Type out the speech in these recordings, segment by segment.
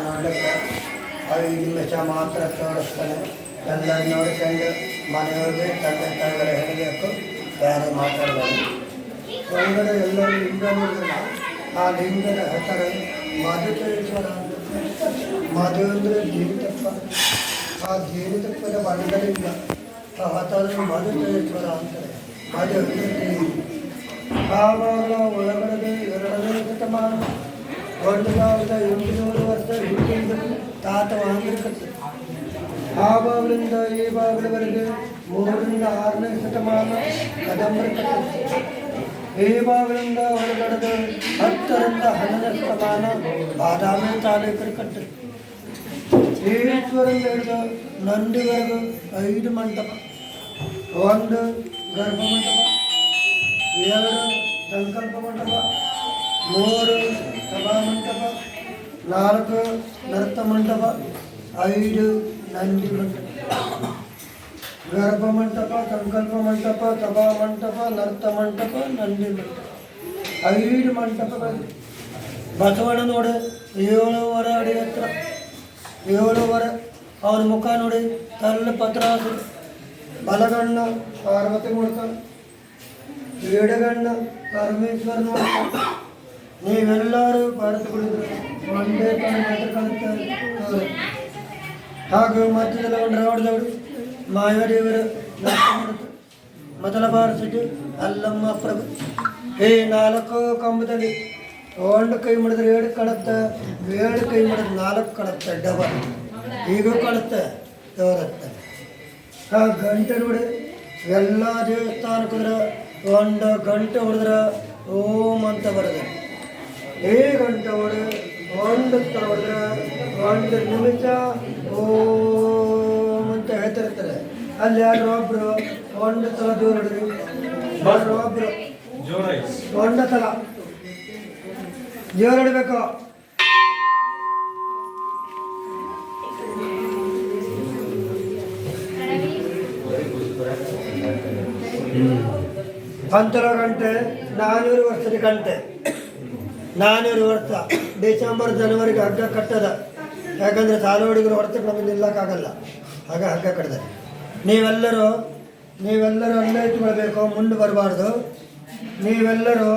ನೋಡಲಿಕ್ಕೆ 5 ನಿಮಿಷ ಮಾತ್ರ ತೋರಿಸ್ತಾನೆ. ಎಲ್ಲ ನೋಡ್ಕೊಂಡು ಮನೆಯವ್ರಿಗೆ ತಂದೆ ತಾಯಿಗಳ ಹೇಳಬೇಕು, ಬೇರೆ ಮಾತಾಡಬೇಕು. ಹೊರಗಡೆ ಎಲ್ಲರೂ ಲಿಂಗ ನೋಡಿದ್ರೆ ಆ ಲಿಂಗದ ಹೆಸರು ಮಧುಕೇಶ್ವರ ಅಂತ. ಮಧು ಅಂದರೆ ಜೀವಿತಪ್ಪ. ಆ ಜೀವಿತಪ್ಪದ ಬಣ್ಣಗಳಿಂದ ಆ ಹತ್ತನ್ನು ಮಧುಕೇಶ್ವರ ಅಂತಾರೆ. ಮಧು ಆವಾಗ ಒಳಗಡೆ 2ನೇ ಶತಮಾನ 1800 ವರ್ಷ ಹಿಂದಿಂದ ತಾತ ವಾಂಗಿರ್ಕತ್ತೆ. ಆ ಬಾಗಿಲಿಂದ ಈ ಬಾಗಿಲವರೆಗೆ 3ರಿಂದ 6ನೇ ಶತಮಾನ ಕದಂಬರ ಕಟ್ಟೆ. ಈ ಬಾಗಿಲಿಂದ ಹೊರಗಡೆ 10ರಿಂದ 11ನೇ ಶತಮಾನ ಬಾದಾಮಿ ತಾಲೂಕರು ಕಟ್ಟೆ. ಈಶ್ವರನ್ ಹಿಡಿದು ನಂದಿವರೆಗೂ 5 ಮಂಟಪ, 1 ಗರ್ಭ ಮಂಟಪ, 2 ಸಂಕಲ್ಪ ಮಂಟಪ, 3 ಸಭಾ ಮಂಟಪ, 4 ನೃತ್ಯ ಮಂಟಪ, 5 ನಂದಿ ಮಂಟಪ. ಗರ್ಭ ಮಂಟಪ, ಸಂಕಲ್ಪ ಮಂಟಪ, ಸಭಾ ಮಂಟಪ, ನೃತ್ಯ ಮಂಟಪ, ನಂದಿ ಮಂಟಪ, 5 ಮಂಟಪಗಳು. ಬಸವಣ್ಣ ನೋಡಿ 7.5 ಅಡಿ ಎತ್ತರ, 7.5. ಅವನ ಮುಖ ನೋಡಿ ತಲೆ ಪತ್ರಾಸು. ಬಲಗಣ್ಣ ಪಾರ್ವತಿ ನೋಡ್ತಾನೆ, ಎಡಗಣ್ಣ ಪರಮೇಶ್ವರ ನೋಡ್ತಾನೆ. ನೀವೆಲ್ಲರೂ ಪಾರತುಗಳಿದ್ರೆ ಒಂದೇ ಕಣ್ಣು ಮಾತ್ರ ಕಾಣುತ್ತೆ. ಹಾಗೂ ಮಧ್ಯದಲ್ಲಿ ಒಂದು ರಾವಣದವರು ಮಾಯಾದೇವರು ಮಾಡುತ್ತೆ. ಮೊದಲ ಬಾರಿಸಿದ್ದು ಅಲ್ಲಮ್ಮ ಪ್ರಭು. ಈ 4 ಕಂಬದಲ್ಲಿ 1 ಕೈ ಮಾಡಿದ್ರೆ 7 ಕಾಣುತ್ತೆ, 7 ಕೈ ಮಾಡಿದ್ರೆ 4 ಕಾಣುತ್ತೆ. ಡಬಲ್ ಈಗೂ ಕಾಣುತ್ತೆ, ತೋರುತ್ತೆ. ಆ ಗಂಟೆ ನೋಡಿ ಎಲ್ಲ ದೇವಸ್ಥಾನಕ್ಕಿದ್ರೆ 1 ಗಂಟೆ ಹೊಡೆದ್ರೆ ಓಂ ಅಂತ ಬರೋದು. ಈ ಗಂಟೆ ಹೊಡೆ 1 ಥರ ಹೊಡೆದ್ರೆ 1 ನಿಮಿಷ ಓಂ ಅಂತ ಹೇಳ್ತಿರ್ತಾರೆ. ಅಲ್ಲಿ ಯಾರು ಒಬ್ರು 1 ಸಲ ಜೋರು ಹೊಡೆದ್ರಿ, ಒಬ್ರು 1 ಸಲ ಜೋರು ಹೊಡಿಬೇಕು. ಪಂಚರ ಗಂಟೆ 400 ವರ್ಷದ ಗಂಟೆ. 400 ವರ್ಷ ಡಿಸೆಂಬರ್ ಜನವರಿಗೆ ಹಗ್ಗ ಕಟ್ಟದ. ಯಾಕಂದರೆ ಸಾಲ ಹುಡುಗರು ಹೊರತಕ್ಕೆ ನಮಗೆ ನಿಲ್ಲಕ್ಕಾಗಲ್ಲ, ಆಗ ಹಗ್ಗ ಕಟ್ಟಿದೆ. ನೀವೆಲ್ಲರೂ ಅಲ್ಲೇ ಇಟ್ಕೊಳ್ಬೇಕು, ಮುಂದೆ ಬರಬಾರ್ದು. ನೀವೆಲ್ಲರೂ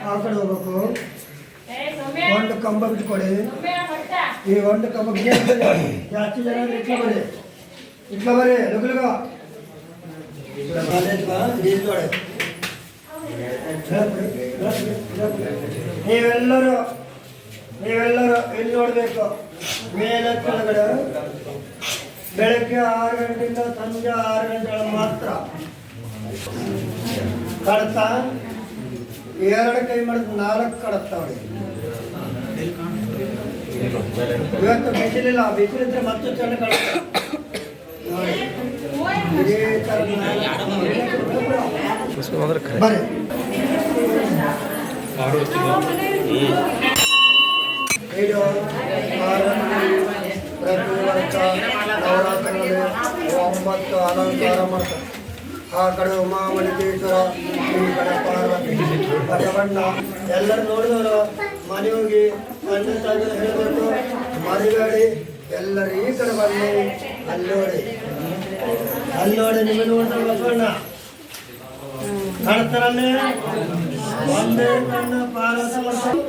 ಆ ಕಡೆ ಹೋಗ್ಬೇಕು. 1 ಕಂಬ ಬಿಟ್ಕೊಡಿ. ಈ 1 ಕಂಬಕ್ಕೆ ಜಾಸ್ತಿ ಜನ ಇಟ್ಲ ಬರ್ರಿ ಲುಗ್ಲುಗ ನೀವೆಲ್ಲರೂ ಇಲ್ಲಿ ನೋಡಬೇಕು. ಮೇಲೆ ಕೆಳಗಡೆ ಬೆಳಗ್ಗೆ 6 ಗಂಟೆಯಿಂದ ಸಂಜೆ 6 ಗಂಟೆಗಳ ಮಾತ್ರ ಕಡತ. 2 ಕೈ ಮಾಡಿದ್ರೆ 4 ಕಡತ್ತಾವಳಿ. ಇವತ್ತು ಬಿಸಿಲಿಲ್ಲ, ಬಿಸಿಲಿದ್ರೆ ಮತ್ತೆ ಚೆಂದ ಕಡತ. ಬರ್ರಿ ಇದು ಪ್ರತಿ ವರ್ಷ ನವರಾತ್ರಿಯಲ್ಲಿ 9 ಅಲಂಕಾರ ಮಾಡ್ತಾರೆ. ಆ ಕಡೆ ಉಮಾಮಣಿಕೇಶ್ವರ, ಈ ಕಡೆ ಪಾರ್ವತಿ, ಬಸವಣ್ಣ. ಎಲ್ಲರೂ ನೋಡಿದವರು ಮನೆ ಹೋಗಿ ತಂದೆ ತಾಯಿಗಳು ಹೇಳಬೇಕು, ಮರಿಬೇಡಿ. ಎಲ್ಲರೂ ಈ ಕಡೆ ಬನ್ನಿ, ಅಲ್ಲಿ ನೋಡಿ ನಿಮಗೆ ನೋಡ್ತಾರೆ ಬಸವಣ್ಣ ಕಾಣ್ತಾರಲ್ಲೇ. ಒಂದೇ ಕಣ್ಣು ಪಾರ್ವತಿ ಮಾಡ್ತಾರೆ.